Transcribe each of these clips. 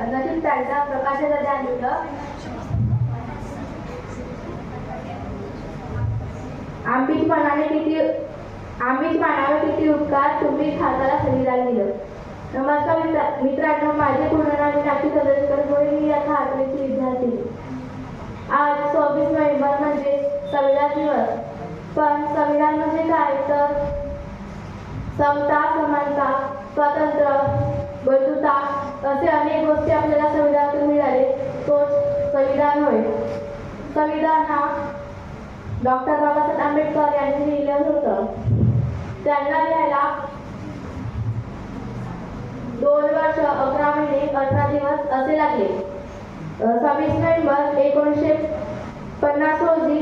नशीब ताईचा प्रकाशाचं ज्ञान दिलं. आम्हीच मानावे किती उपकार तुम्ही हाताला संविधान दिलं. नमस्कार मित्रांनो, माझे पूर्ण नाव मीनाक्षी सदस्कर होय. मी आता 8वीची विद्यार्थी. आज 24 नोव्हेंबर म्हणजे संविधान दिवस. पण संविधान म्हणजे काय तर समता, समानता, स्वातंत्र्य, बंधुता असे अनेक गोष्टी आपल्याला संविधानातून मिळाले. तोच संविधान होय. संविधान हा डॉक्टर बाबासाहेब आंबेडकर यांनी लिहिलं होतं. त्यांना लिहायला 2 वर्ष 11 महिने 18 दिवस असे लागले. 26 नोव्हेंबर 1950 रोजी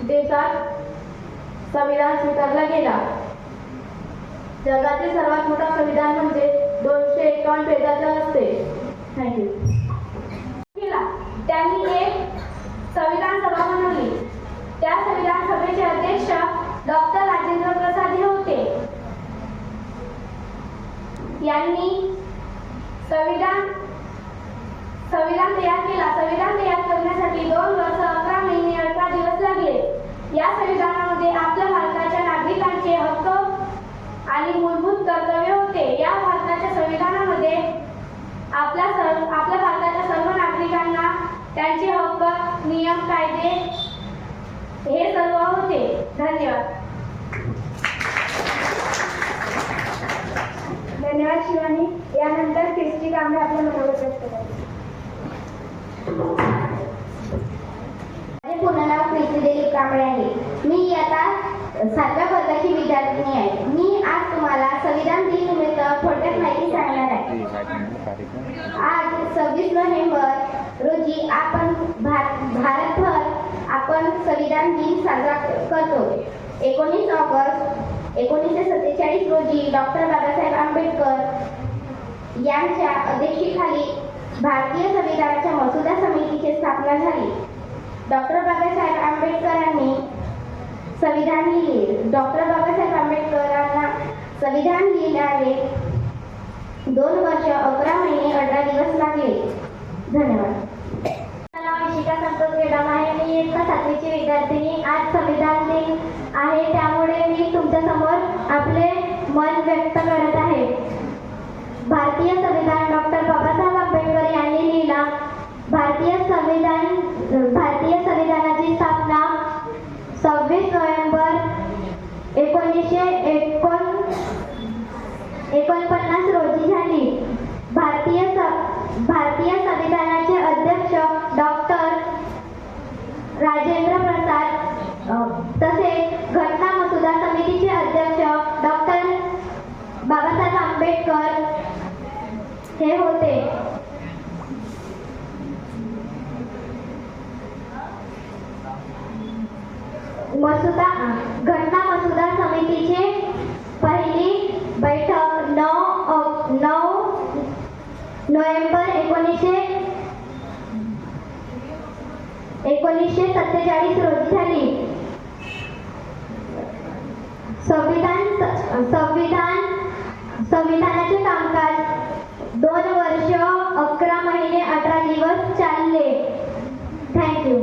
देशात संविधान स्वीकारला गेला. जगातील सर्वात मोठा संविधान म्हणजे 251 पेजाचं असते. थँक्यू. त्यांनी एक संविधान सभा बनवली. त्या संविधान सभेचे अध्यक्ष डॉक्टर राजेंद्र प्रसाद हे होते. यांनी संविधान तयार केला. संविधान तयार करण्यासाठी 2 वर्ष 11 महिने 18 दिवस लागले. या संविधानामध्ये आपल्या भारताच्या नागरिकांचे हक्क आणि मूलभूत कर्तव्य होते. या भारताच्या संविधानामध्ये आपल्या भारताच्या सर्व नागरिकांना त्यांचे हक्क, नियम, कायदे हे सर्व होते. धन्यवाद. धन्यवाद शिवानी. यानंतर ख्रिस्ती कांबळे आपल्या मनोगत व्यक्त करते. माझे पूर्ण नाव ख्रिस्ती दिलीप कांबळे आहे. मी आता 7व्या वर्गाची विद्यार्थिनी आहे. मी आज तुम्हाला संविधान दिन निमित्त थोडक्यात माहिती सांगणार आहे. आज 26 नोव्हेंबर रोजी आपण भारतभर आपण संविधान दिन साजरा करतो. 19 ऑगस्ट 1947 रोजी डॉक्टर बाबासाहेब आंबेडकर यांच्या अध्यक्षतेखाली भारतीय संविधानाच्या मसुदा समितीची स्थापना झाली. डॉक्टर बाबासाहेब आंबेडकरांनी संविधान लिहिले. डॉक्टर बाबासाहेब आंबेडकरांना संविधान लिहिल्याने 2 वर्ष 11 महिने 18 दिवस लागले. धन्यवाद. शिका संतोष गेडाम आहे. मी इयत्ता 7वीची विद्यार्थिनी. आज संविधान दिन आहे, त्यामुळे मी तुमच्या समोर आपले मन व्यक्त करत आहे. भारतीय संविधान डॉक्टर बाबासाहेब आंबेडकर यांनी लिहिला. भारतीय संविधानाची स्थापना 26 नोव्हेंबर 1949 रोजी झाली. भारतीय संविधानाचे अध्यक्ष डॉक्टर राजेंद्र प्रसाद तसेच घटना मसुदा समितीचे अध्यक्ष डॉक्टर बाबासाहेब आंबेडकर हे होते. घटना मसुदा समितीची पहिली बैठक 9 नोव्हेंबर 1947 रोजी झाली. संविधानाचे कामकाज 2 वर्ष 11 महिने 18 दिवस चालले. थँक्यू.